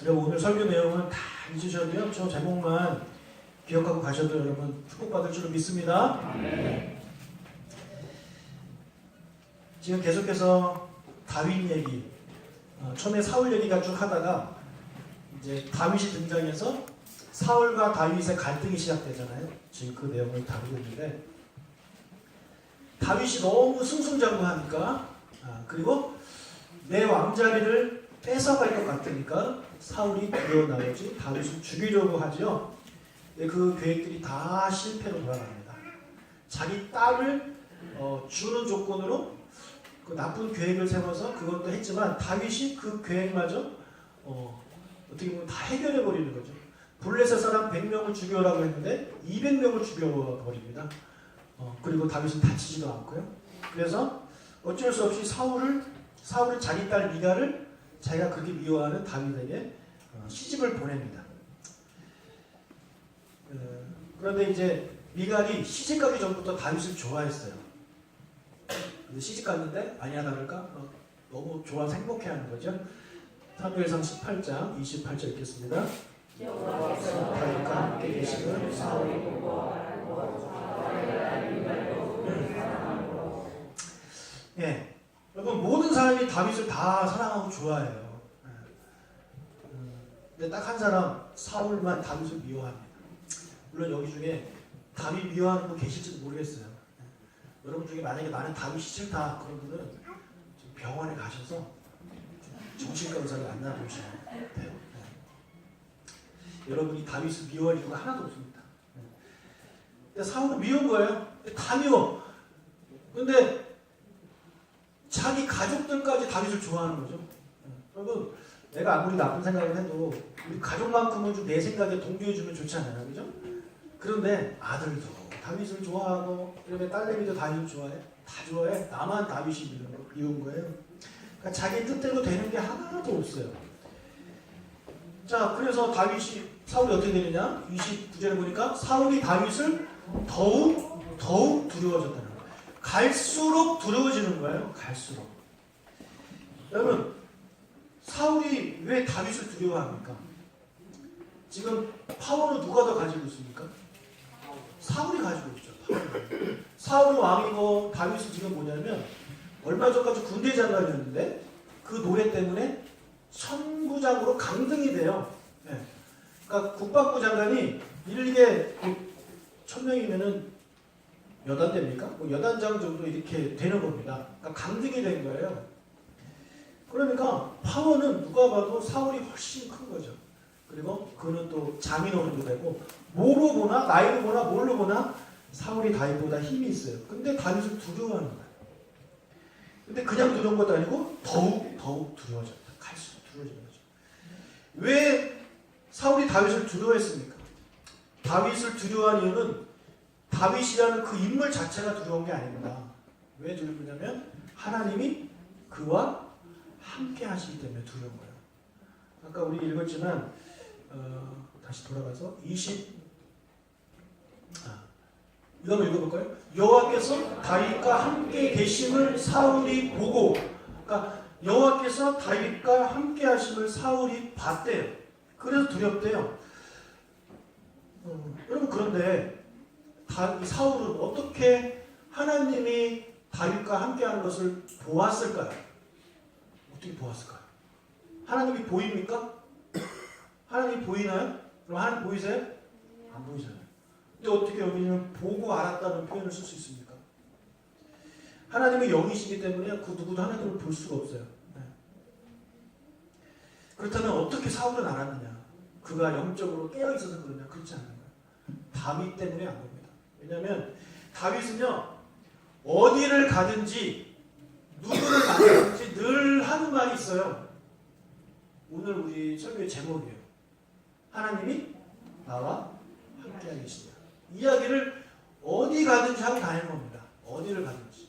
그리고 오늘 설교 내용은 다 잊으셔도요. 저 제목만 기억하고 가셔도 여러분 축복받을 줄로 믿습니다. 네. 지금 계속해서 다윗 얘기, 처음에 사울 얘기가 쭉 하다가 이제 다윗이 등장해서 사울과 다윗의 갈등이 시작되잖아요. 지금 그 내용을 다루고 있는데 다윗이 너무 승승장구하니까 그리고 내 왕자리를 뺏어갈 것 같으니까 사울이 두려워 나머지 다윗을 죽이려고 하죠. 근데 그 계획들이 다 실패로 돌아갑니다. 자기 딸을 주는 조건으로 그 나쁜 계획을 세워서 그것도 했지만 다윗이 그 계획마저 어떻게 보면 다 해결해 버리는 거죠. 블레셋 사람 100명을 죽여라고 했는데 200명을 죽여버립니다. 그리고 다윗은 다치지도 않고요. 그래서 어쩔 수 없이 사울을 자기 딸 미갈을 자기가 그렇게 미워하는 다윗에게 시집을 보냅니다. 그런데 이제 미갈이 시집 가기 전부터 다윗을 좋아했어요. 근데 시집 갔는데 아니야 다를까 너무 좋아서 행복해하는 거죠. 사무엘상 18장 28절 읽겠습니다. 여호와께서 다윗과 함께 계시는 사울이 보고 예, 여러분 모든 사람이 다윗을 다 사랑하고 좋아해요. 근데 딱 한 사람 사울만 다윗을 미워합니다. 물론 여기 중에 다윗 미워하는 분 계실지도 모르겠어요. 여러분 중에 만약에 나는 다윗이 싫다 그런 분들은 좀 병원에 가셔서 정신과 의사를 만나보시면 돼요. 여러분이 다윗을 미워할 이유가 하나도 없습니다. 근데 사울은 미운 거예요. 다 미워. 근데 자기 가족들까지 다윗을 좋아하는 거죠. 여러분, 내가 아무리 나쁜 생각을 해도 우리 가족만큼은 좀 내 생각에 동조해주면 좋잖아요. 그죠? 그런데 아들도 다윗을 좋아하고 그다음에 딸내미도 다윗을 좋아해. 다 좋아해. 나만 다윗이 미운 거예요. 그러니까 자기 뜻대로 되는 게 하나도 없어요. 자, 그래서 사울이 어떻게 되느냐? 29절에 보니까 사울이 다윗을 더욱 두려워졌다는 거예요. 갈수록 두려워지는 거예요. 갈수록. 여러분, 사울이 왜 다윗을 두려워합니까? 지금 파워는 누가 더 가지고 있습니까? 사울이 가지고 있죠. 사울은 왕이고 다윗은 지금 뭐냐면 얼마 전까지 군대 장관이었는데 그 노래 때문에 천부장으로 강등이 돼요. 네. 그러니까 국방부 장관이 일개 1000명이면은 몇 안 됩니까? 뭐 여단장 정도 이렇게 되는 겁니다. 그러니까 강등이 된 거예요. 그러니까 파워는 누가 봐도 사울이 훨씬 큰 거죠. 그리고 그는 또 장인어른도 되고 뭐로 보나 나이로 보나 뭘로 보나 사울이 다윗보다 힘이 있어요. 근데 다윗을 두려워하는 거예요. 근데 그냥 두려운 것도 아니고 더욱 두려워졌다. 갈수록 두려워지는 거죠. 왜 사울이 다윗을 두려워했습니까? 다윗을 두려워한 이유는 다윗이라는 그 인물 자체가 두려운 게 아닙니다. 왜 두려우냐면 하나님이 그와 함께 하시기 때문에 두려운 거예요. 아까 우리 읽었지만 다시 돌아가서 이거 한번 읽어볼까요? 여호와께서 다윗과 함께 계심을 사울이 보고, 그러니까 여호와께서 다윗과 함께 하심을 사울이 봤대요. 그래서 두렵대요. 여러분, 그런데 사울은 어떻게 하나님이 다윗과 함께하는 것을 보았을까요? 어떻게 보았을까요? 하나님이 보입니까? 하나님이 보이나요? 그럼 하나님 보이세요? 안 보이잖아요. 근데 어떻게 여기는 보고 알았다는 표현을 쓸 수 있습니까? 하나님은 영이시기 때문에 그 누구도 하나님을 볼 수가 없어요. 네. 그렇다면 어떻게 사울은 알았느냐? 그가 영적으로 깨어있어서 그러냐? 그렇지 않는 거예요. 다윗 때문에 안 겁니다. 왜냐하면 다윗은요, 어디를 가든지 누구를 만나든지 늘 하는 말이 있어요. 오늘 우리 설교의 제목이에요. 하나님이 나와 함께하고 계시다. 이야기를 어디 가든지 하고 다니는 겁니다. 어디를 가든지.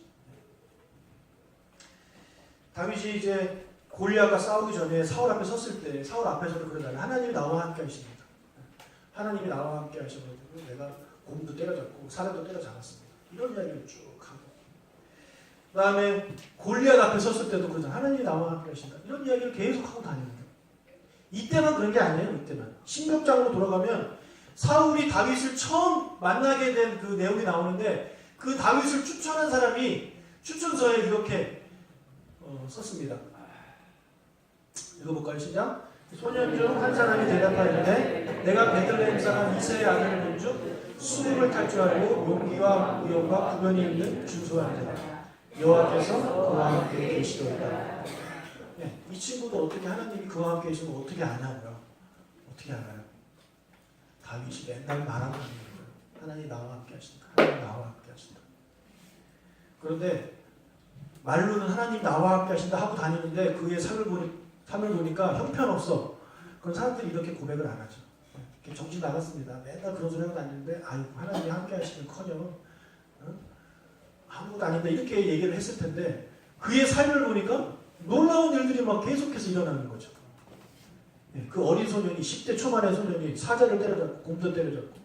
다윗이 이제 골리앗과 싸우기 전에 사울 앞에 섰을 때 사울 앞에서도 그러잖아요. 하나님이 나와 함께 하십니다. 하나님이 나와 함께 하셔가지고 내가 곰도 때려잡고 사람도 때려잡았습니다. 이런 이야기를 쭉 하고, 그 다음에 골리앗 앞에 섰을 때도 그러잖아요. 하나님이 나와 함께 하신다. 이런 이야기를 계속 하고 다니는 거예요. 이때만 그런 게 아니에요. 이때만. 신명장으로 돌아가면 사울이 다윗을 처음 만나게 된 그 내용이 나오는데 그 다윗을 추천한 사람이 추천서에 이렇게 썼습니다. 읽어볼까요? 시작. 소년 중 한 사람이 대답하였는데 내가 베들레헴 사람 이새의 아들을 본즉 수금을 탈 줄 알고 용기와 의욕과 구변이 있는 준수한 자다. 여호와께서 그와 함께 계시도다. 네, 이 친구도 어떻게 하나님이 그와 함께 계시는 거 어떻게 아냐고요? 어떻게 알아요? 다윗이 맨날 말하는 거예요. 하나님 나와 함께 하신다. 하나님 나와 함께 하신다. 그런데 말로는 하나님 나와 함께 하신다 하고 다니는데 그의 삶을 보니까 형편없어. 그런 사람들이 이렇게 고백을 안 하죠. 정신 나갔습니다. 맨날 그런 소리 하고 다니는데 아이고 하나님이 함께 하시는커녕 아무것도 아닌데 이렇게 얘기를 했을 텐데 그의 삶을 보니까 놀라운 일들이 막 계속해서 일어나는 거죠. 그 어린 소년이 10대 초반의 소년이 사자를 때려잡고 곰도 때려잡고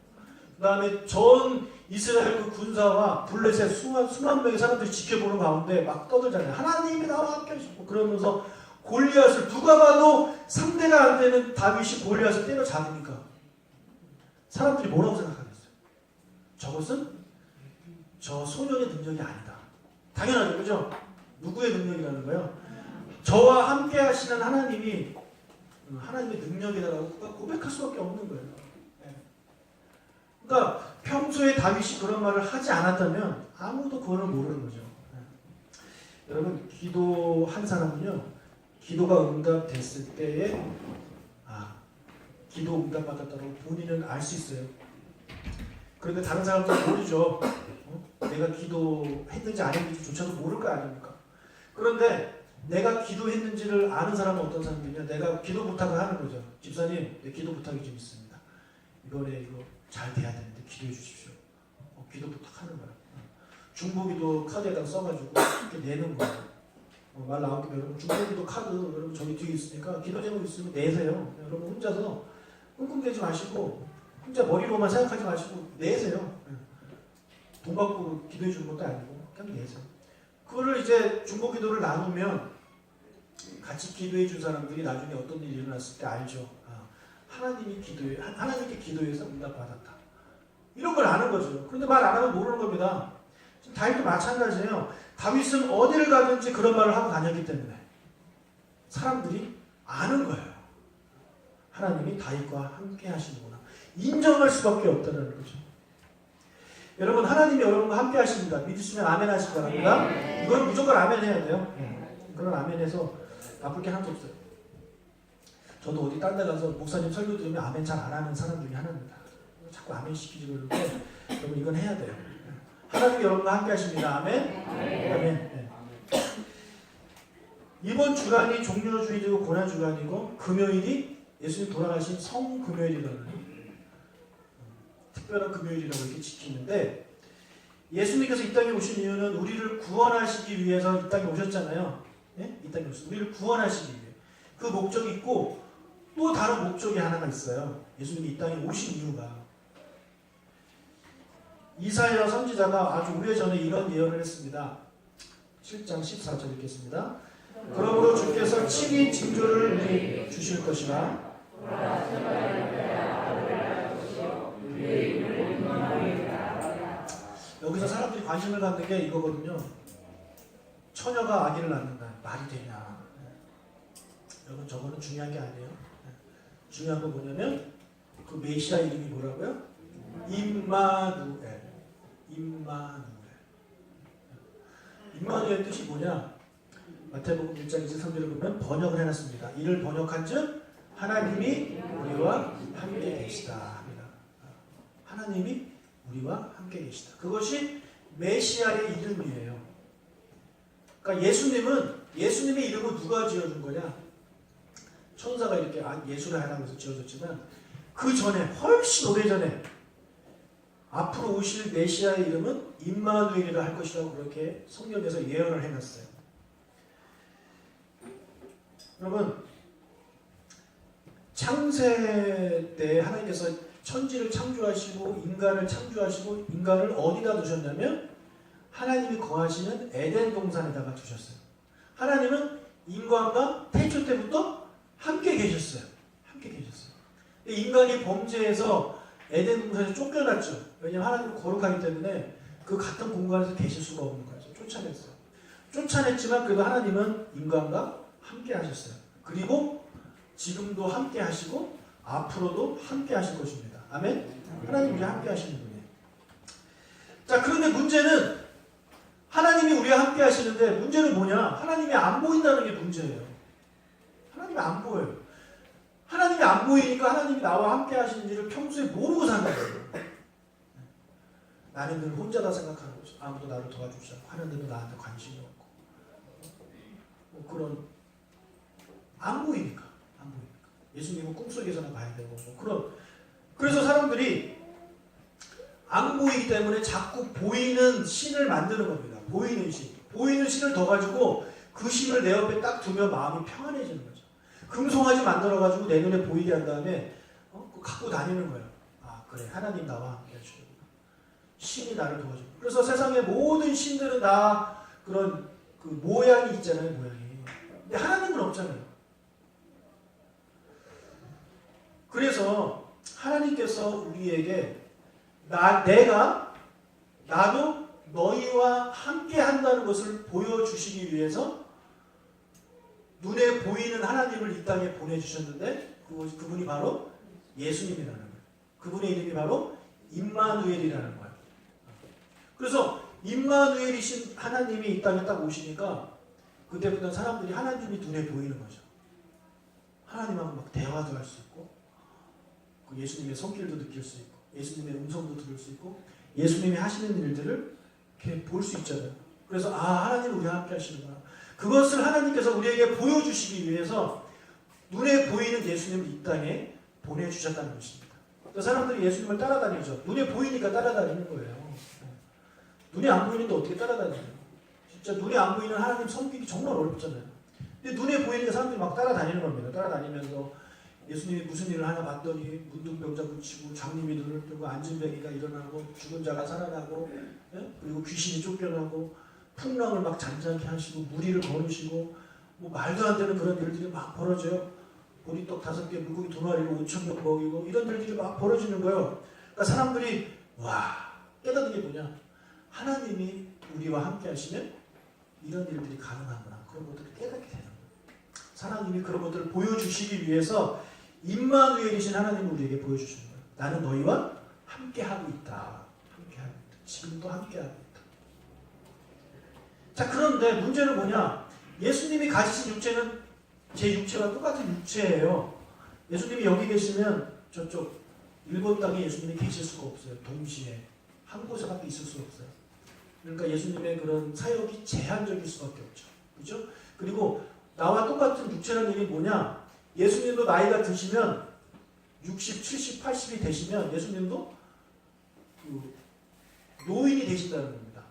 그 다음에 전 이스라엘 그 군사와 블레셋 수만 명의 사람들이 지켜보는 가운데 막 떠들잖아요. 하나님이 나와 함께 하시고 그러면서 골리앗을 누가 봐도 상대가 안 되는 다윗이 골리앗을 때려잡으니까 사람들이 뭐라고 생각하겠어요? 저것은 저 소년의 능력이 아니다. 당연하죠. 그죠? 누구의 능력이라는 거예요? 저와 함께 하시는 하나님이 하나님의 능력이다라고 고백할 수밖에 없는 거예요. 그러니까 평소에 다윗이 그런 말을 하지 않았다면 아무도 그거를 모르는 거죠. 여러분 기도한 사람은요. 기도가 응답됐을 때에 기도 응답받았다고 본인은 알 수 있어요. 그런데 다른 사람들은 모르죠. 내가 기도했는지 안 했는지조차도 모를 거 아닙니까? 그런데 내가 기도했는지를 아는 사람은 어떤 사람이냐? 내가 기도 부탁을 하는 거죠. 집사님, 내 기도 부탁이 좀 있습니다. 이번에 이거 잘 돼야 되는데 기도해 주십시오. 기도 부탁하는 거야. 중보기도 카드에다 써가지고 이렇게 내는 거예요. 말 나온 김에 여러분 중보기도 카드 여러분 저기 뒤에 있으니까 기도 제목 있으면 내세요. 여러분 혼자서 끙끙대지 마시고 혼자 머리로만 생각하지 마시고 내세요. 돈 받고 기도해 주는 것도 아니고 그냥 내세요. 그거를 이제 중보기도를 나누면 같이 기도해 준 사람들이 나중에 어떤 일이 일어났을 때 알죠. 하나님께 기도해서 응답받았다. 이런 걸 아는 거죠. 그런데 말 안 하면 모르는 겁니다. 지금 다윗도 마찬가지예요. 다윗은 어디를 가든지 그런 말을 하고 다녔기 때문에 사람들이 아는 거예요. 하나님이 다윗과 함께 하시는구나. 인정할 수밖에 없다는 거죠. 여러분 하나님이 여러분과 함께 하십니다. 믿으시면 아멘 하시기 바랍니다. 이건 무조건 아멘 해야 돼요. 그런 아멘 해서 나쁠 게 하나도 없어요. 저도 어디 딴 데 가서 목사님 설교 들으면 아멘 잘 안 하는 사람 중에 하나입니다. 자꾸 아멘 시키지 그러는데 여러분 이건 해야 돼요. 하나님이 여러분과 함께 하십니다. 아멘. 아멘. 이번 주간이 종료주일이고 고난주간이고 금요일이 예수님 돌아가신 성금요일이라는 특별한 금요일이라고 이렇게 지키는데 예수님께서 이 땅에 오신 이유는 우리를 구원하시기 위해서 이 땅에 오셨잖아요. 예? 이 땅에 오셨어요. 우리를 구원하시기 위해. 그 목적이 있고 또 다른 목적이 하나가 있어요. 예수님이 이 땅에 오신 이유가 이사야 선지자가 아주 오래전에 이런 예언을 했습니다. 7장 14절 읽겠습니다. 그러므로 주께서 친히 징조를 우리 주실 것이라 여기서 사람들이 관심을 갖는 게 이거거든요. 처녀가 아기를 낳는다. 말이 되냐. 여러분 저거는 중요한 게 아니에요. 중요한 건 뭐냐면 그 메시아 이름이 뭐라고요? 임마누엘. 임마누엘 뜻이 뭐냐? 마태복음 1장 23절을 보면 번역을 해놨습니다. 이를 번역한즉 하나님이 우리와 함께 계시다 합니다. 하나님이 우리와 함께 계시다. 그것이 메시아의 이름이에요. 그러니까 예수님의 이름은 누가 지어준 거냐? 천사가 이렇게 예수를 하라면서 지어줬지만 그 전에 훨씬 오래전에 앞으로 오실 메시아의 이름은 임마누엘이라 할 것이라고 그렇게 성경에서 예언을 해놨어요. 여러분 창세 때 하나님께서 천지를 창조하시고 인간을 창조하시고 인간을 어디다 두셨냐면 하나님이 거하시는 에덴 동산에다가 두셨어요. 하나님은 인간과 태초 때부터 함께 계셨어요. 인간이 범죄해서 에덴 동산에서 쫓겨났죠. 왜냐하면 하나님은 거룩하기 때문에 그 같은 공간에서 계실 수가 없는 거죠. 쫓아냈어요. 쫓아냈지만 그래도 하나님은 인간과 함께 하셨어요. 그리고 지금도 함께 하시고 앞으로도 함께 하실 것입니다. 아멘? 하나님 우리와 함께 하시는 분이에요. 자, 그런데 문제는 하나님이 우리와 함께 하시는데 문제는 뭐냐? 하나님이 안 보인다는 게 문제예요. 하나님이 안 보여요. 하나님이 안 보이니까 하나님이 나와 함께 하시는지를 평소에 모르고 사는 거예요. 나는 늘 혼자다 생각하는 거죠. 아무도 나를 도와주지 않고 하나님은 나한테 관심이 없고 뭐 그런 안 보이니까. 예수님은 꿈속에서나 봐야 되고 뭐 그런. 그래서 사람들이 안 보이기 때문에 자꾸 보이는 신을 만드는 겁니다. 보이는 신. 보이는 신을 더 가지고 그 신을 내 옆에 딱 두면 마음이 평안해지는 거죠. 금송아지 만들어가지고 내 눈에 보이게 한 다음에 그거 갖고 다니는 거예요. 아 그래 하나님 나와 함께 해주는구나. 신이 나를 도와줘. 그래서 세상의 모든 신들은 다 그런 그 모양이 있잖아요. 모양이. 근데 하나님은 없잖아요. 그래서 하나님께서 우리에게 나도 너희와 함께 한다는 것을 보여주시기 위해서 눈에 보이는 하나님을 이 땅에 보내주셨는데 그분이 바로 예수님이라는 거예요. 그분의 이름이 바로 임마누엘이라는 거예요. 그래서 임마누엘이신 하나님이 이 땅에 딱 오시니까 그때부터 사람들이 하나님이 눈에 보이는 거죠. 하나님하고 막 대화도 할 수 있고 예수님의 손길도 느낄 수 있고 예수님의 음성도 들을 수 있고 예수님이 하시는 일들을 이렇게 볼 수 있잖아요. 그래서 하나님 우리와 함께 하시는구나. 그것을 하나님께서 우리에게 보여주시기 위해서 눈에 보이는 예수님을 이 땅에 보내주셨다는 것입니다. 사람들이 예수님을 따라다니죠. 눈에 보이니까 따라다니는 거예요. 눈에 안 보이는데 어떻게 따라다니죠? 진짜 눈에 안 보이는 하나님 섬기기 정말 어렵잖아요. 근데 눈에 보이니까 사람들이 막 따라다니는 겁니다. 따라다니면서 예수님이 무슨 일을 하나 봤더니 문둥병자 고치고 장님이 눈을 뜨고 앉은뱅이가 일어나고 죽은 자가 살아나고 그리고 귀신이 쫓겨나고 풍랑을 막 잔잔케 하시고 무리를 거르시고 뭐 말도 안 되는 그런 일들이 막 벌어져요. 보리떡 5개 물고기 2마리로 5,000명 먹이고 이런 일들이 막 벌어지는 거예요. 그러니까 사람들이 와 깨닫는 게 뭐냐? 하나님이 우리와 함께 하시면 이런 일들이 가능하구나. 그런 것들을 깨닫게 되는 거예요. 하나님이 그런 것들을 보여주시기 위해서 임마누엘이신 하나님을 우리에게 보여주시는 거예요. 나는 너희와 함께하고 있다. 함께하고 있다. 지금도 함께하고 있다. 자, 그런데 문제는 뭐냐? 예수님이 가지신 육체는 제 육체와 똑같은 육체예요. 예수님이 여기 계시면 저쪽 일본 땅에 예수님이 계실 수가 없어요. 동시에 한 곳에밖에 있을 수가 없어요. 그러니까 예수님의 그런 사역이 제한적일 수밖에 없죠. 그렇죠? 그리고 나와 똑같은 육체라는 얘기 뭐냐? 예수님도 나이가 드시면 60, 70, 80이 되시면 예수님도 노인이 되신다는 겁니다.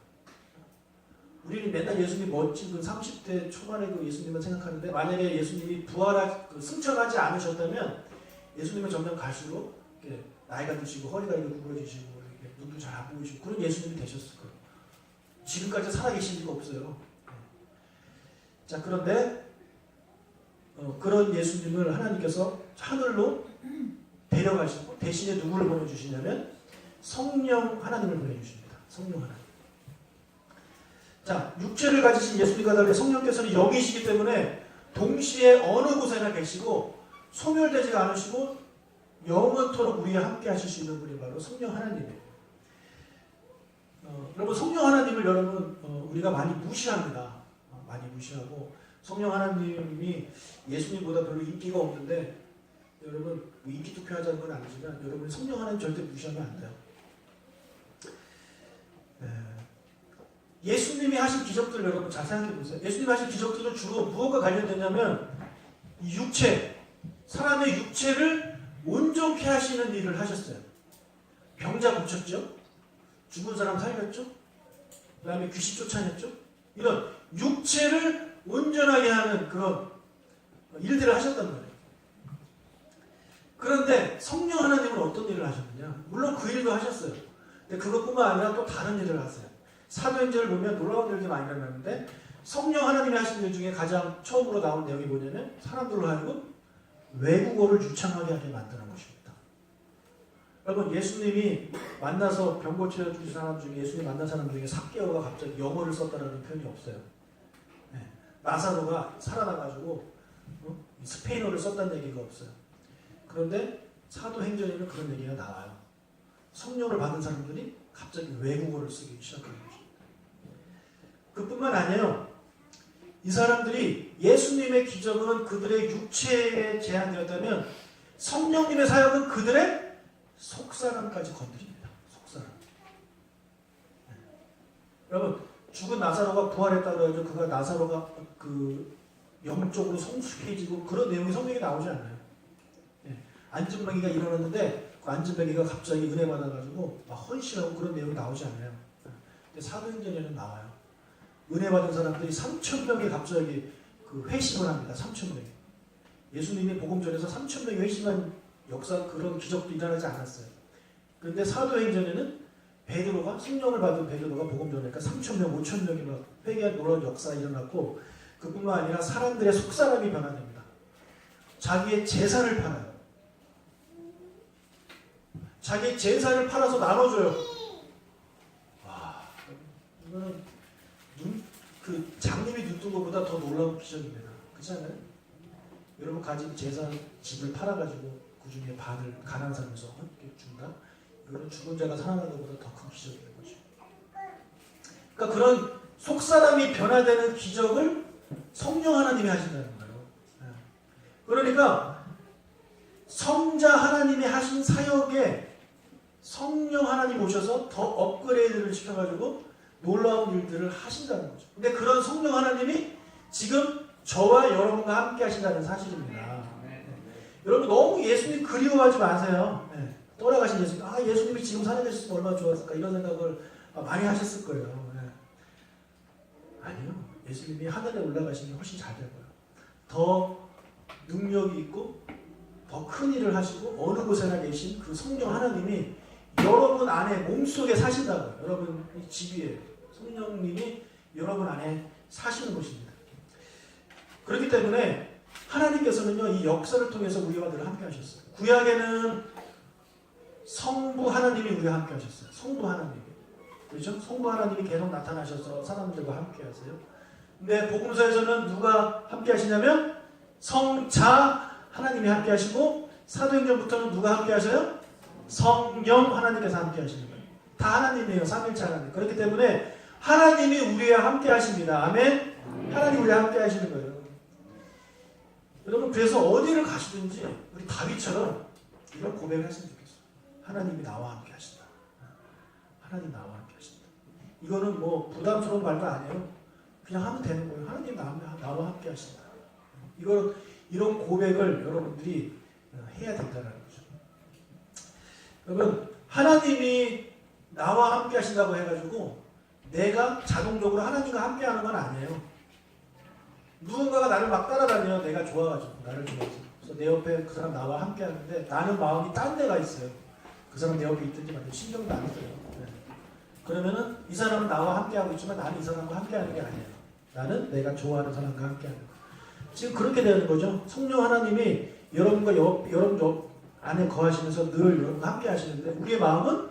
우리는 맨날 예수님 멋진 그 30대 초반의 그 예수님만 생각하는데 만약에 예수님이 승천하지 않으셨다면 예수님은 점점 갈수록 이렇게 나이가 드시고 허리가 이렇게 구부러지시고 이렇게 눈도 잘 안 보이시고 그런 예수님이 되셨을 거예요. 지금까지 살아계신 리가 없어요. 자, 그런데 그런 예수님을 하나님께서 하늘로 데려가시고 대신에 누구를 보내주시냐면 성령 하나님을 보내주십니다. 성령 하나님. 자, 육체를 가지신 예수님과 달리 성령께서는 영이시기 때문에 동시에 어느 곳에나 계시고 소멸되지가 않으시고 영원토록 우리와 함께 하실 수 있는 분이 바로 성령 하나님이에요. 여러분 성령 하나님을 여러분 우리가 많이 무시합니다. 많이 무시하고 성령 하나님이 예수님보다 별로 인기가 없는데 여러분 뭐 인기 투표하자는 건 아니지만 여러분 성령 하나님 절대 무시하면 안 돼요. 예수님이 하신 기적들 여러분 잘 생각해 보세요. 예수님이 하신 기적들은 주로 무엇과 관련되냐면 이 육체, 사람의 육체를 온전케 하시는 일을 하셨어요. 병자 고쳤죠. 죽은 사람 살렸죠. 그 다음에 귀신 쫓아냈죠. 이런 육체를 온전하게 하는 그런 일들을 하셨단 말이에요. 그런데 성령 하나님은 어떤 일을 하셨느냐? 물론 그 일도 하셨어요. 근데 그것뿐만 아니라 또 다른 일을 하세요. 사도행전을 보면 놀라운 일이 많이 일어나는데 성령 하나님이 하신 일 중에 가장 처음으로 나온 내용이 뭐냐면 사람들로 하여금 외국어를 유창하게 하게 만드는 것입니다. 여러분 예수님이 만나서 병 고쳐주신 사람 중에 예수님 만난 사람 중에 삭개오가 갑자기 영어를 썼다는 표현이 없어요. 네. 나사로가 살아나가지고 스페인어를 썼다는 얘기가 없어요. 그런데 사도행전에는 그런 얘기가 나와요. 성령을 받은 사람들이 갑자기 외국어를 쓰기 시작하는 거죠. 그뿐만 아니에요. 이 사람들이 예수님의 기적은 그들의 육체에 제한되었다면 성령님의 사역은 그들의 속사람까지 건드립니다. 속사람. 네. 여러분 죽은 나사로가 부활했다고 해서 그가 나사로가 그 영적으로 성숙해지고 그런 내용이 성경에 나오지 않아요. 네. 안진뱅이가 일어났는데 그 안진뱅이가 갑자기 은혜 받아가지고 막 헌신하고 그런 내용이 나오지 않아요. 근데 사도행전에는 나와요. 은혜 받은 사람들이 3,000명이 갑자기 그 회심을 합니다. 3,000명이. 예수님이 복음 전에서 3,000명이 회심한 역사 그런 기적도 일어나지 않았어요. 그런데 사도행전에는 베드로가 성령을 받은 베드로가 복음 전하니까 3,000명, 5,000명이 막 회개한 놀라운 역사가 일어났고 그뿐만 아니라 사람들의 속사람이 변화됩니다. 자기의 재산을 팔아요. 자기의 재산을 팔아서 나눠줘요. 와, 이거는 그 장님이 눈 뜬 것보다 더 놀라운 기적입니다. 그렇지 않아요? 여러분 가진 재산, 집을 팔아가지고 그 중에 반을 가난한 사람에서 준다? 이거는 죽은 자가 살아나는 것보다 더 큰 기적인 거죠. 그러니까 그런 속사람이 변화되는 기적을 성령 하나님이 하신다는 거예요. 그러니까 성자 하나님이 하신 사역에 성령 하나님 오셔서 더 업그레이드를 시켜가지고 놀라운 일들을 하신다는 거죠. 근데 그런 성령 하나님이 지금 저와 여러분과 함께 하신다는 사실입니다. 여러분 너무 예수님 그리워하지 마세요. 네. 떠나가신 예수님, 예수님이 지금 살아계셨으면 얼마나 좋았을까 이런 생각을 많이 하셨을 거예요. 네. 아니요. 예수님이 하늘에 올라가시면 훨씬 잘 될 거예요. 더 능력이 있고 더 큰 일을 하시고 어느 곳에나 계신 그 성령 하나님이 여러분 안에 몸속에 사신다고요. 여러분 집 위에 성령님이 여러분 안에 사시는 것입니다. 그렇기 때문에 하나님께서는요 이 역사를 통해서 우리와 늘 함께 하셨어요. 구약에는 성부 하나님이 우리와 함께 하셨어요. 성부 하나님이. 그렇죠? 성부 하나님이 계속 나타나셔서 사람들과 함께 하세요. 근데 복음서에서는 누가 함께 하시냐면 성자 하나님이 함께 하시고 사도행전부터는 누가 함께 하셔요? 성령 하나님께서 함께 하시는 거예요. 다 하나님이에요. 삼일체 하나님. 그렇기 때문에 하나님이 우리와 함께 하십니다. 아멘. 하나님 우리와 함께 하시는 거예요. 여러분 그래서 어디를 가시든지 우리 다윗처럼 이런 고백을 했으면 좋겠어요. 하나님이 나와 함께 하신다. 하나님 나와 함께 하신다. 이거는 뭐 부담스러운 말도 아니에요. 그냥 하면 되는 거예요. 하나님 나와 함께 하신다. 이런 고백을 여러분들이 해야 된다는 거죠. 여러분 하나님이 나와 함께 하신다고 해가지고 내가 자동적으로 하나님과 함께 하는 건 아니에요. 누군가가 나를 막 따라다녀. 내가 좋아가지고 나를 좋아해서. 그래서 내 옆에 그 사람 나와 함께 하는데 나는 마음이 딴 데가 있어요. 그 사람 내 옆에 있든지 말든지 신경도 안 써요. 네. 그러면은 이 사람은 나와 함께 하고 있지만 나는 이 사람과 함께 하는 게 아니에요. 나는 내가 좋아하는 사람과 함께 하는 거예요. 지금 그렇게 되는 거죠. 성령 하나님이 여러분과 여러분 옆 안에 거하시면서 늘 여러분과 함께 하시는데 우리의 마음은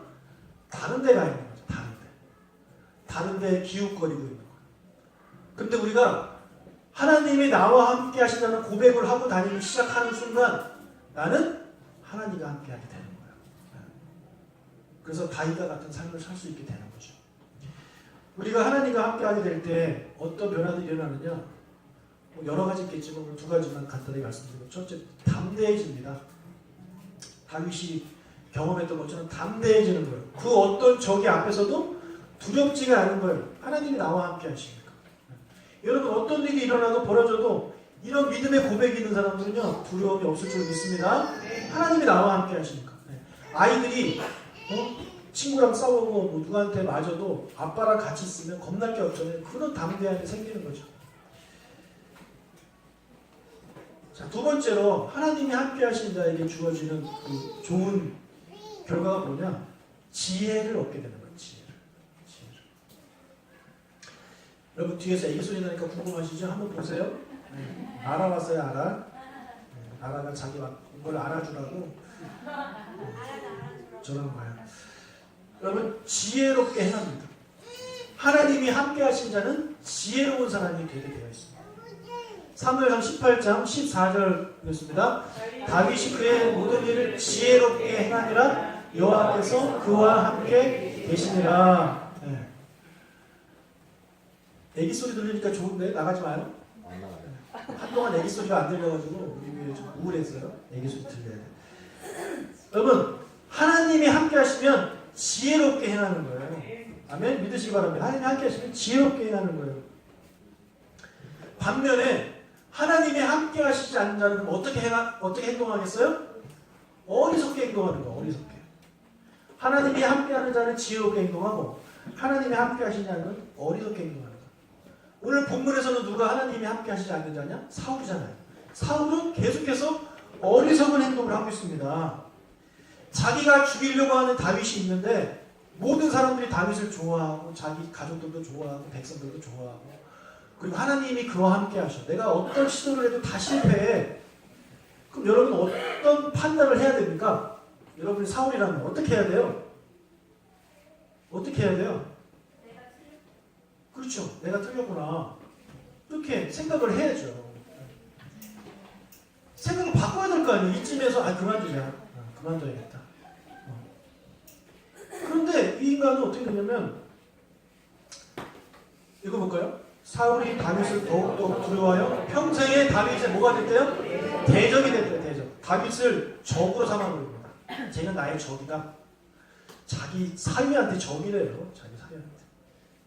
다른 데가 있는 거죠. 다른 데에 기웃거리고 있는 거예요. 근데 우리가 하나님이 나와 함께 하신다는 고백을 하고 다니기 시작하는 순간 나는 하나님과 함께 하게 되는 거예요. 그래서 다윗과 같은 삶을 살 수 있게 되는 거죠. 우리가 하나님과 함께 하게 될 때 어떤 변화들이 일어나느냐, 뭐 여러 가지 있겠지만 오늘 두 가지만 간단히 말씀드리고, 첫째, 담대해집니다. 다윗이 경험했던 것처럼 담대해지는 거예요. 그 어떤 적이 앞에서도 두렵지가 않은 거예요. 하나님이 나와 함께 하시니까. 여러분 어떤 일이 일어나도 벌어져도 이런 믿음의 고백이 있는 사람들은요 두려움이 없을 줄 믿습니다. 하나님이 나와 함께 하시니까. 아이들이 친구랑 싸우고 뭐 누구한테 맞아도 아빠랑 같이 있으면 겁날 게 없잖아요. 그런 담대함이 생기는 거죠. 자, 두 번째로 하나님이 함께 하신 자에게 주어지는 그 좋은 결과가 뭐냐? 지혜를 얻게 되는 거예요. 지혜를. 여러분 뒤에서 애기 소리 나니까 궁금하시죠? 한번 보세요. 알아왔어요, 알아? 알아가 자기 온 걸 알아주라고. 저런 거예요. 여러분 지혜롭게 행합니다. 하나님이 함께 하신 자는 지혜로운 사람이 되게 되어 있습니다. 사무엘상 18장 14절이었습니다. 다윗이 그의 모든 일을 지혜롭게 행하니라 여호와께서 그와 함께 계시니라. 네. 애기 소리 들리니까 좋은데 나가지 마요. 한동안 애기 소리가 안 들려가지고 우리 교회 좀 우울했어요. 애기 소리 들려야 돼. 여러분 하나님이 함께 하시면 지혜롭게 행하는 거예요. 아멘. 믿으시기 바랍니다. 하나님이 함께 하시면 지혜롭게 행하는 거예요. 반면에 하나님이 함께 하시지 않는 자는 어떻게 행동하겠어요? 어리석게 행동하는 거예요. 어리석게. 하나님이 함께 하는 자는 지혜롭게 행동하고 하나님이 함께 하시지 않는 자는 어리석게 행동하는 거예요. 오늘 본문에서는 누가 하나님이 함께 하시지 않는 자냐? 사울이잖아요. 사울은 계속해서 어리석은 행동을 하고 있습니다. 자기가 죽이려고 하는 다윗이 있는데 모든 사람들이 다윗을 좋아하고 자기 가족들도 좋아하고 백성들도 좋아하고 그리고 하나님이 그와 함께 하셔. 내가 어떤 시도를 해도 다 실패해. 그럼 여러분 어떤 판단을 해야 됩니까? 여러분이 사울이라면 어떻게 해야 돼요? 어떻게 해야 돼요? 그렇죠. 내가 틀렸구나. 이렇게 생각을 해야죠. 생각을 바꿔야 될 거 아니에요. 이쯤에서 그만두자. 그만둬야겠다. 그런데 이 인간은 어떻게 되냐면 이거 볼까요? 사울이 다윗을 더욱더 두려워하여 평생에 다윗에 뭐가 됐대요? 대적이 됐대요. 대적. 다윗을 적으로 삼아버립니다. 쟤는 나의 적이다. 자기 사위한테 적이래요. 자기 사위한테.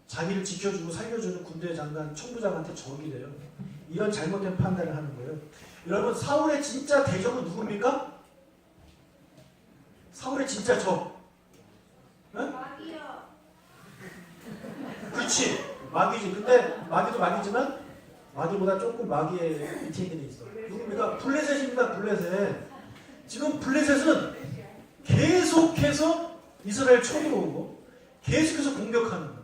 자기를 지켜주고 살려주는 군대 장관, 총부장한테 적이래요. 이런 잘못된 판단을 하는 거예요. 여러분 사울의 진짜 대적은 누굽니까? 사울의 진짜 적. 응? 마귀요. 그렇지. 마귀지. 근데 마귀도 마귀지만 마귀보다 조금 마귀의 밑에 있어. 누굽니까? 블레셋입니다. 블레셋. 지금 블레셋은 계속해서 이스라엘 쳐들어오고 계속해서 공격하는 거예요.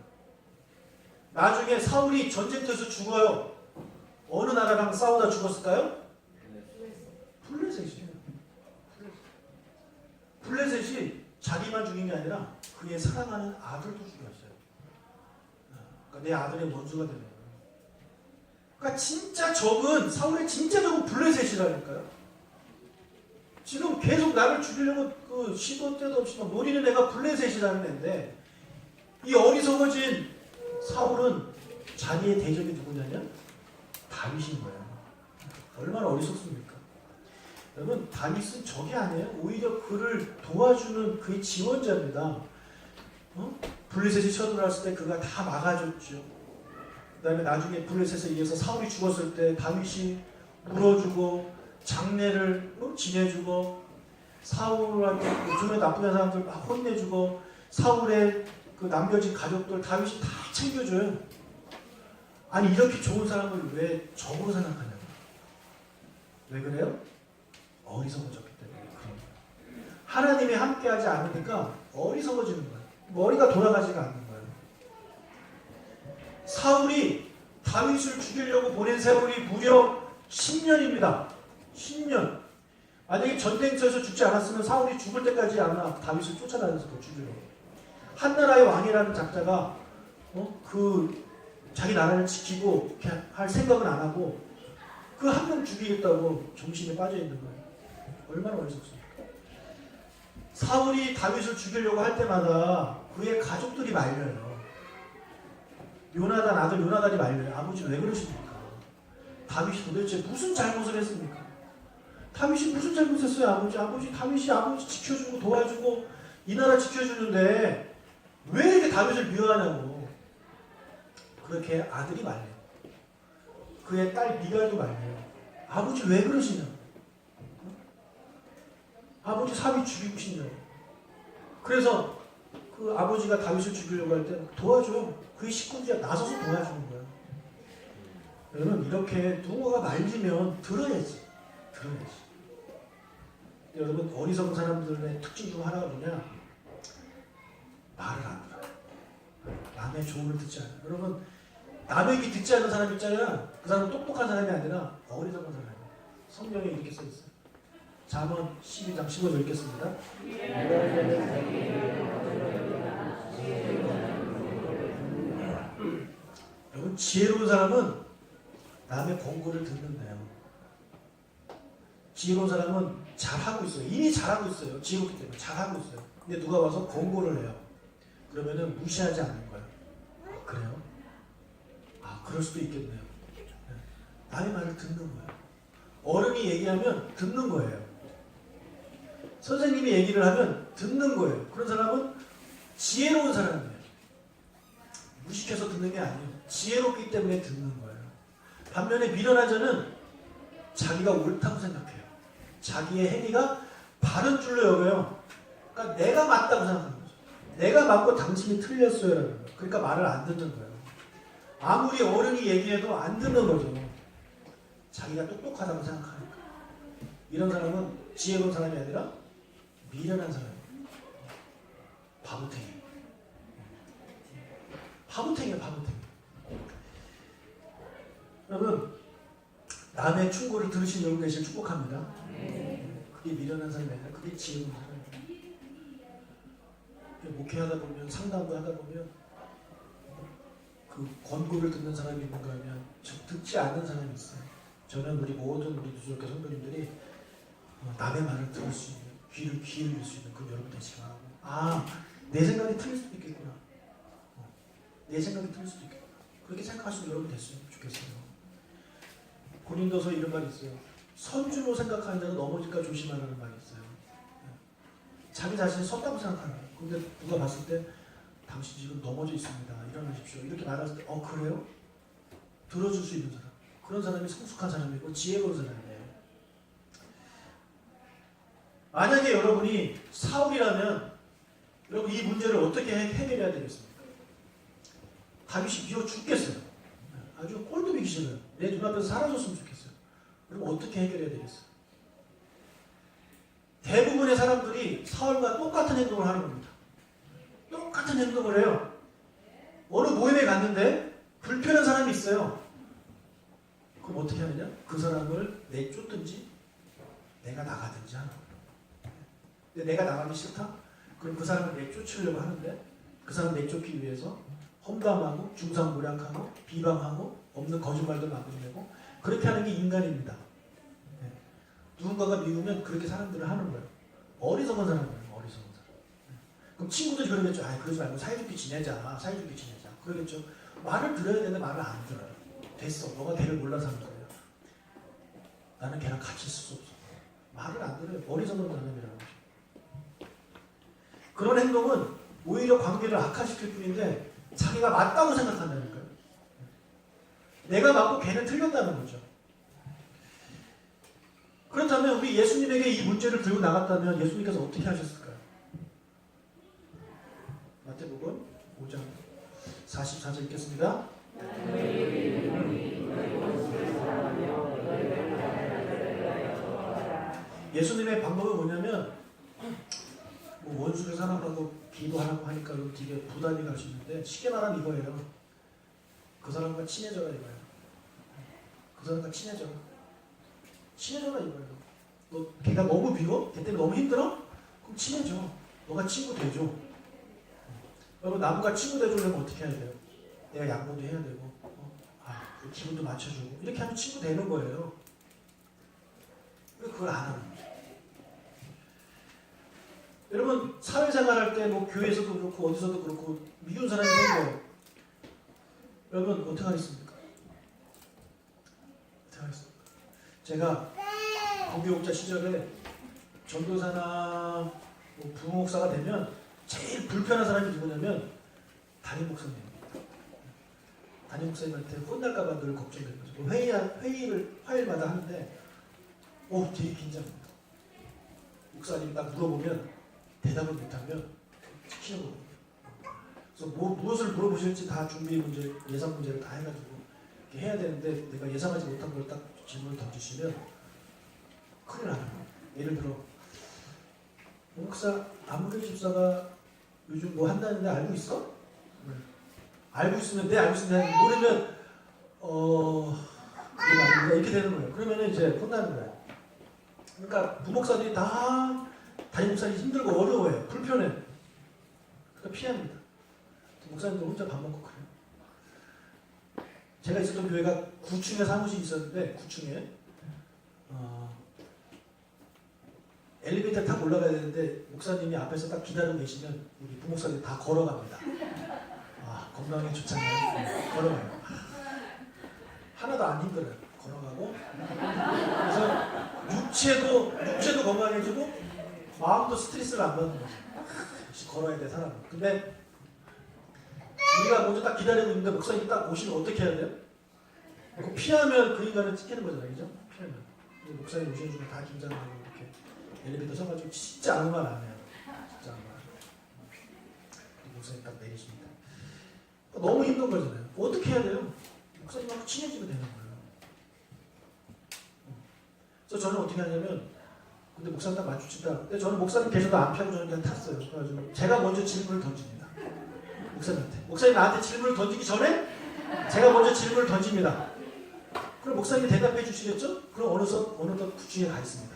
나중에 사울이 전쟁터에서 죽어요. 어느 나라랑 싸우다 죽었을까요? 블레셋이에요. 블레셋이 자기만 죽인 게 아니라 그의 사랑하는 아들도 죽였어요. 그러니까 내 아들의 원수가 되는 거예요. 그러니까 진짜 적은 사울의 진짜 적은 블레셋이라니까요. 지금 계속 나를 죽이려고 그 시도 때도 없이 막 노리는 애가 블레셋이라는 애인데 이 어리석어진 사울은 자기의 대적이 누구냐면 다윗인 거예요. 얼마나 어리석습니까? 여러분 다윗은 적이 아니에요. 오히려 그를 도와주는 그의 지원자입니다. 블레셋이 쳐들어왔을 때 그가 다 막아줬죠. 그 다음에 나중에 블레셋에 의해서 사울이 죽었을 때 다윗이 물어주고 장례를 지내주고 사울한테 좀에 나쁜 사람들 막 혼내주고 사울의 그 남겨진 가족들 다윗이 다 챙겨줘요. 아니 이렇게 좋은 사람을 왜 적으로 생각하냐고. 왜 그래요? 어리석어졌기 때문에 그런 거예요. 하나님이 함께하지 않으니까 어리석어지는 거예요. 머리가 돌아가지가 않는 거예요. 사울이 다윗을 죽이려고 보낸 세월이 무려 10년입니다. 10년. 만약에 전쟁터에서 죽지 않았으면 사울이 죽을 때까지 아마 다윗을 쫓아다녀서 죽이려고. 한나라의 왕이라는 작자가 그 자기 나라를 지키고 할 생각은 안 하고 그 한 명 죽이겠다고 정신에 빠져 있는 거예요. 얼마나 어리석습니까? 사울이 다윗을 죽이려고 할 때마다 그의 가족들이 말려요. 요나단 아들 요나단이 말려요. 아버지 왜 그러십니까? 다윗이 도대체 무슨 잘못을 했습니까? 다윗이 무슨 잘못했어요? 아버지 다윗이 아버지 지켜주고 도와주고 이 나라 지켜주는데 왜 이렇게 다윗을 미워하냐고. 그렇게 아들이 말려요. 그의 딸 미갈도 말려요. 아버지 왜 그러시냐고. 아버지 사위 죽이고 싶냐고. 그래서 그 아버지가 다윗을 죽이려고 할 때 도와줘요. 그의 식구들이 나서서 도와주는 거예요. 여러분 이렇게 누군가가 말리면 들어야지. 여러분 어리석은 사람들의 특징 중 하나가 뭐냐? 말을 안 들어요. 남의 조언을 듣지 않아요. 여러분 남의 얘기 듣지 않는 사람 있잖아요. 그 사람은 똑똑한 사람이 아니라 어리석은 사람이에요. 성경에 이렇게 써있어요. 잠언 12장 15절 읽겠습니다. 여러분, 지혜로운 사람은 남의 권고를 듣는데요. 지혜로운 사람은 잘하고 있어요. 이미 잘하고 있어요. 지혜롭기 때문에 잘하고 있어요. 근데 누가 와서 권고를 해요. 그러면은 무시하지 않는 거예요. 아, 그래요? 아, 그럴 수도 있겠네요. 네. 남의 말을 듣는 거예요. 어른이 얘기하면 듣는 거예요. 선생님이 얘기를 하면 듣는 거예요. 그런 사람은 지혜로운 사람이에요. 무식해서 듣는 게 아니에요. 지혜롭기 때문에 듣는 거예요. 반면에 미련한 자는 자기가 옳다고 생각해요. 자기의 행위가 바른 줄로 여겨요. 그러니까 내가 맞다고 생각하는 거죠. 내가 맞고 당신이 틀렸어요. 라는 거예요. 그러니까 말을 안 듣는 거예요. 아무리 어른이 얘기해도 안 듣는 거죠. 자기가 똑똑하다고 생각하니까. 이런 사람은 지혜로운 사람이 아니라 미련한 사람이에요. 바보탱이. 바보탱이에요, 바보탱이. 여러분, 남의 충고를 들으신 여러분 계시길 축복합니다. 그게 미련한 사람이 아니라 그게 지혜로운 사람이에요. 목회하다 보면, 상담도 하다 보면 그 권고를 듣는 사람이 있는가 하면 듣지 않는 사람이 있어요. 저는 우리 모든 우리 누수교회 성도님들이 남의 말을 들을 수 있는, 귀를 기울일 수 있는 그런 여러분 되시기 바라고. 아, 내 생각이 틀릴 수도 있겠구나. 내 생각이 틀릴 수도 있겠구나. 그렇게 생각하시는 여러분 됐으면 좋겠어요. 고린도서 이런 말이 있어요. 선주로 생각하는 자는 넘어질까 조심하라는 말이 있어요. 자기 자신이 섰다고 생각하는 거예요. 근데 누가 봤을 때 당신 지금 넘어져 있습니다. 일어나십시오. 이렇게 말했을 때 그래요? 들어줄 수 있는 사람. 그런 사람이 성숙한 사람이고 지혜로운 사람이에요. 만약에 여러분이 사울이라면 여러분 이 문제를 어떻게 해결해야 되겠습니까? 다윗이 미워 죽겠어요. 아주 꼴도 보기 싫어요. 내 눈앞에서 사라졌으면 좋겠어요. 그럼 어떻게 해결해야 되겠어요? 대부분의 사람들이 사울과 똑같은 행동을 하는 겁니다. 똑같은 행동을 해요. 어느 모임에 갔는데 불편한 사람이 있어요. 그럼 어떻게 하느냐? 그 사람을 내쫓든지 내가 나가든지 하는 거예요. 근데 내가 나가기 싫다? 그럼 그 사람을 내쫓으려고 하는데 그 사람 내쫓기 위해서 험담하고 중상모략하고 비방하고 없는 거짓말도 만들어내고 그렇게 하는 게 인간입니다. 네. 누군가가 미우면 그렇게 사람들을 하는 거예요. 어리석은 사람이에요. 어리석은 사람. 네. 그럼 친구들이 그러겠죠. 그러지 말고 사이좋게 지내자. 사이좋게 지내자. 그러겠죠. 말을 들어야 되는데 말을 안 들어요. 됐어. 너가 걔를 몰라서 하는 거예요. 나는 걔랑 같이 있을 수 없어. 말을 안 들어요. 어리석은 사람이라는 거죠. 그런 행동은 오히려 관계를 악화시킬 뿐인데 자기가 맞다고 생각한다니까요. 내가 맞고 걔는 틀렸다는 거죠. 그렇다면 우리 예수님에게 이 문제를 들고 나갔다면 예수님께서 어떻게 하셨을까요? 마태복음 5장 44절 읽겠습니다. 예수님의 방법은 뭐냐면 원수를 사랑하고 기도하라고 하니까 되게 부담이 갈 수 있는데 쉽게 말하면 이거예요. 그 사람과 친해져라 이거예요. 그 사람과 친해져라. 친해져라 이거예요. 너 걔가 너무 미워? 걔 때문에 너무 힘들어? 그럼 친해져. 너가 친구 되죠. 여러분 나무가 친구 되주려면 어떻게 해야 돼요? 내가 양보도 해야 되고 기분도 맞춰주고 이렇게 하면 친구 되는 거예요. 왜 그걸 안 하는 거예요? 여러분 사회생활 할 때 뭐 교회에서도 그렇고 어디서도 그렇고 미운 사람이 생겨요. 여러분 어떻게 하겠습니까? 어떻게 하겠습니까? 제가 공교육자 시절에 전도사나 뭐 부목사가 되면 제일 불편한 사람이 누구냐면 담임 목사님입니다. 담임 목사님한테 혼날까봐 늘 걱정되는 거죠. 화요일마다 하는데 되게 긴장합니다. 목사님이 딱 물어보면 대답을 못하면 시키는 거거든요. 그래서 무엇을 물어보실지 다 준비 문제, 예상 문제를 다 해가지고 이렇게 해야 되는데 내가 예상하지 못한 걸 딱 질문을 던지시면 큰일 나요. 예를 들어 목사 아무개 집사가 요즘 뭐 한다는데 알고 있어? 알고 있으면 알고 있으면 모르면 그게 말입니다. 이렇게 되는 거예요. 그러면 이제 혼나는 거예요. 그러니까 부목사들이 다 담임 목사님이 힘들고 어려워해요. 불편해. 그러니까 피합니다. 목사님들 혼자 밥 먹고 그래요. 제가 있었던 교회가 9층에 사무실이 있었는데 9층에 엘리베이터 타고 올라가야 되는데 목사님이 앞에서 딱 기다리고 계시면 우리 부목사들이 다 걸어갑니다. 건강에 좋잖아요. 걸어가요. 하나도 안 힘들어요. 걸어가고 그래서 육체도 건강해지고 마음도 스트레스를 안 받는 거죠. 역시 걸어야 돼 사람은. 근데 우리가 먼저 딱 기다리고 있는데 목사님이 딱 오시면 어떻게 해야 돼요? 그 피하면 그 인간은 찍히는 거잖아요. 그죠? 피하면. 목사님 오시는 중에 다 긴장하고 이렇게 엘리베이터 서가지고 진짜 아무 말 안 해요. 진짜 아무 말 안 해요. 목사님 딱 내리십니다. 너무 힘든 거잖아요. 어떻게 해야 돼요? 목사님하고 친해지면 되는 거예요. 그래서 저는 어떻게 하냐면 근데 목사님 딱 마주친다. 근데 저는 목사님 계셔도 안 피하고 저는 그냥 탔어요. 그래가지고 제가 먼저 질문을 던집니다. 목사님한테. 목사님 나한테 질문을 던지기 전에 제가 먼저 질문을 던집니다. 그럼 목사님이 대답해 주시겠죠? 그럼 어느덧 9층에 가 있습니다.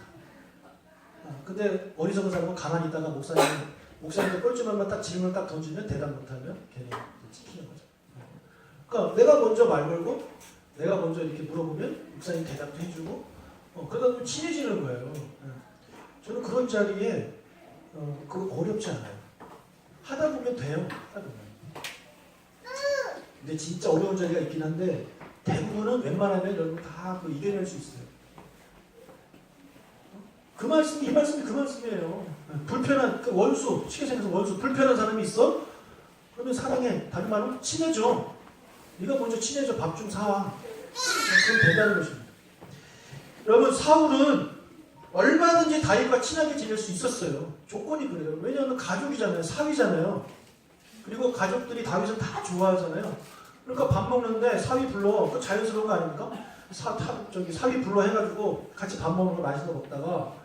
근데 어리석은 사람은 가만히 있다가 목사님의 꼴찌만만 딱 질문을 딱 던지면 대답 못하면 걔는 찍히는 거죠. 그러니까 내가 먼저 말 걸고 내가 먼저 이렇게 물어보면 목사님 대답도 해주고 그러다 보면 친해지는 거예요. 저는 그런 자리에 그거 어렵지 않아요. 하다 보면 돼요. 하다 보면. 근데 진짜 어려운 자리가 있긴 한데 대부분은 웬만하면 여러분 다 이겨낼 수 있어요. 이 말씀이 그 말씀이에요. 불편한 그 원수, 쉽게 생각해서 원수, 불편한 사람이 있어? 그러면 사랑해. 다른 말로 친해져. 네가 먼저 친해져. 밥 좀 사와. 그럼 된다는 것입니다. 여러분 사울은 얼마든지 다윗과 친하게 지낼 수 있었어요. 조건이 그래요. 왜냐하면 가족이잖아요. 사위잖아요. 그리고 가족들이 다윗을 다 좋아하잖아요. 그러니까 밥 먹는데 사위 불러. 그 자연스러운 거 아닙니까? 사위 불러 해가지고 같이 밥 먹는 거 맛있는 거 먹다가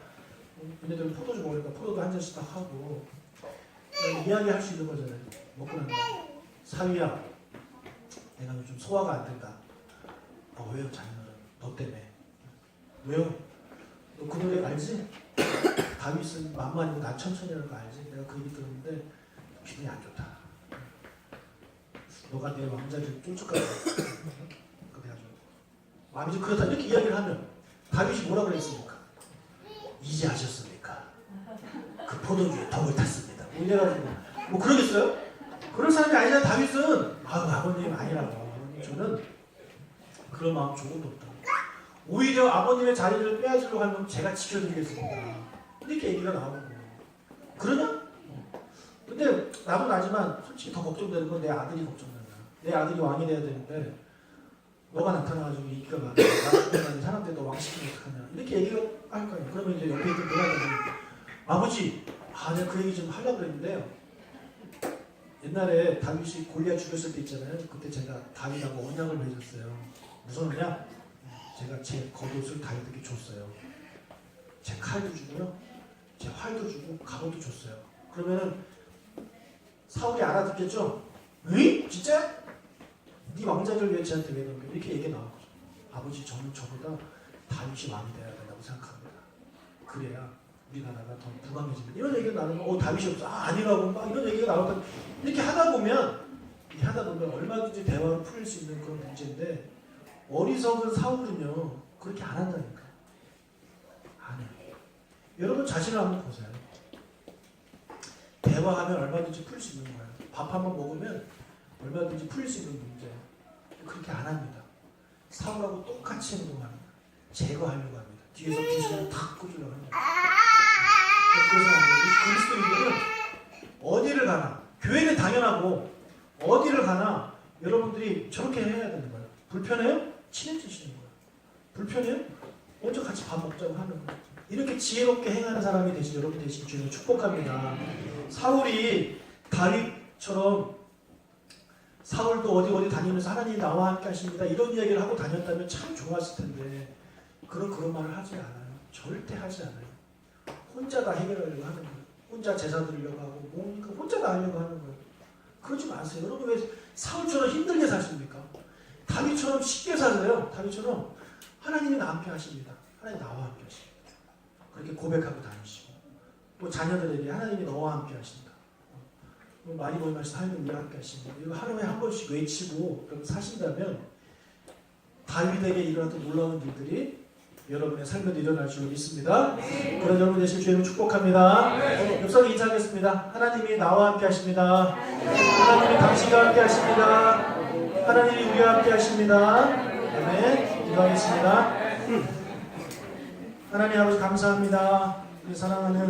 얘네들은 포도주 먹으니까 포도도 한 잔씩 다 하고 이야기할 수 있는 거잖아요. 먹고 난 다음에 사위야 내가 요즘 소화가 안 된다. 왜요 자기는? 너 때문에. 왜요? 너 그 노래 알지? 다윗은 만만이고 난 천천히라는 거 알지? 내가 그 얘기 들었는데 기분이 안 좋다. 너가 내 왕자를 쫓아가야 그래가지고 마음이 좀 그렇다 이렇게 이야기를 하면 다윗이 뭐라 그랬습니까? 이제 아셨습니까? 그 포도주에 덕을 탔습니다. 뭐 이래가지고 뭐 그러겠어요? 그럴 사람이 아니잖아. 다윗은 아버님 아니라고. 저는 그런 마음 조금도 없다. 오히려 아버님의 자리를 빼앗으려고 하면 제가 지켜드리겠습니다. 이렇게 얘기가 나오는 거예요. 그러냐? 근데 나도 나지만 솔직히 더 걱정되는 건 내 아들이 걱정된다. 내 아들이 왕이 돼야 되는데 너가 나타나가지고 인기가 많아. 나중에 사람들이 너 왕시키면 어떡하냐. 이렇게 얘기를 할 거예요. 그러면 이제 옆에 있는 누나들이 아버지, 내가 그 얘기 좀 하려고 그랬는데요. 옛날에 다윗이 골리앗 죽였을 때 있잖아요. 그때 제가 다윗하고 언약을 맺었어요. 무슨 언약? 제가 제 겉옷을 다윗에게 줬어요. 제 칼도 주고요. 제 활도 주고 갑옷도 줬어요. 그러면은 사울이 알아듣겠죠? 응? 진짜? 네 왕자를 왜 쟤한테 왜 넘겨? 이렇게 얘기 나온 거죠. 아버지 저는 저보다 다윗이 왕이 돼야 된다고 생각합니다. 그래야 우리나라가 더 부강해집니다. 이런 얘기가 나오면 다윗이 없어. 아니라고 막 이런 얘기가 나오면 이렇게 하다 보면 얼마든지 대화를 풀릴 수 있는 그런 문제인데 어리석은 사울은요 그렇게 안 한다니까. 안 해요. 여러분 자신을 한번 보세요. 대화하면 얼마든지 풀릴 수 있는 거예요. 밥 한번 먹으면 얼마든지 풀릴 수 있는 문제. 그렇게 안 합니다. 사울하고 똑같이 행동하는 거예요. 제거하려고 합니다. 뒤에서 비수를 탁 꽂으려고 합니다. 그래서 그리스도인들은 어디를 가나 교회는 당연하고 어디를 가나 여러분들이 저렇게 해야 되는 거예요. 불편해요? 친해지시는 거예요. 불편해요? 먼저 같이 밥 먹자고 하는 거예요. 이렇게 지혜롭게 행하는 사람이 되신 여러분 되신 주님을 축복합니다. 사울이 다윗처럼 사울도 어디 다니면서 하나님이 나와 함께 하십니다. 이런 이야기를 하고 다녔다면 참 좋았을 텐데 그런 말을 하지 않아요. 절대 하지 않아요. 혼자 다 해결하려고 하는 거예요. 혼자 제사 드리려고 하고 뭔가 혼자 다 하려고 하는 거예요. 그러지 마세요. 여러분 왜 사울처럼 힘들게 사십니까? 다윗처럼 쉽게 살아요. 다윗처럼 하나님이 나 함께 하십니다. 하나님 나와 함께 하십니다. 그렇게 고백하고 다니시고 또 자녀들에게 하나님이 너와 함께 하신다. 많이 보이면서 하나님 우리와 함께 하신다. 이거 하루에 한 번씩 외치고 그렇게 사신다면 다윗에게 일어났던 놀라운 일들이 여러분의 삶에도 일어날 줄 믿습니다. 그런 여러분 되실 주님을 축복합니다. 옆사람 인사하겠습니다. 하나님이 나와 함께 하십니다. 하나님이 당신과 함께 하십니다. 하나님이 우리와 함께 하십니다. 아멘. 기도하겠습니다. 하나님 아버지 감사합니다. 우리 사랑하는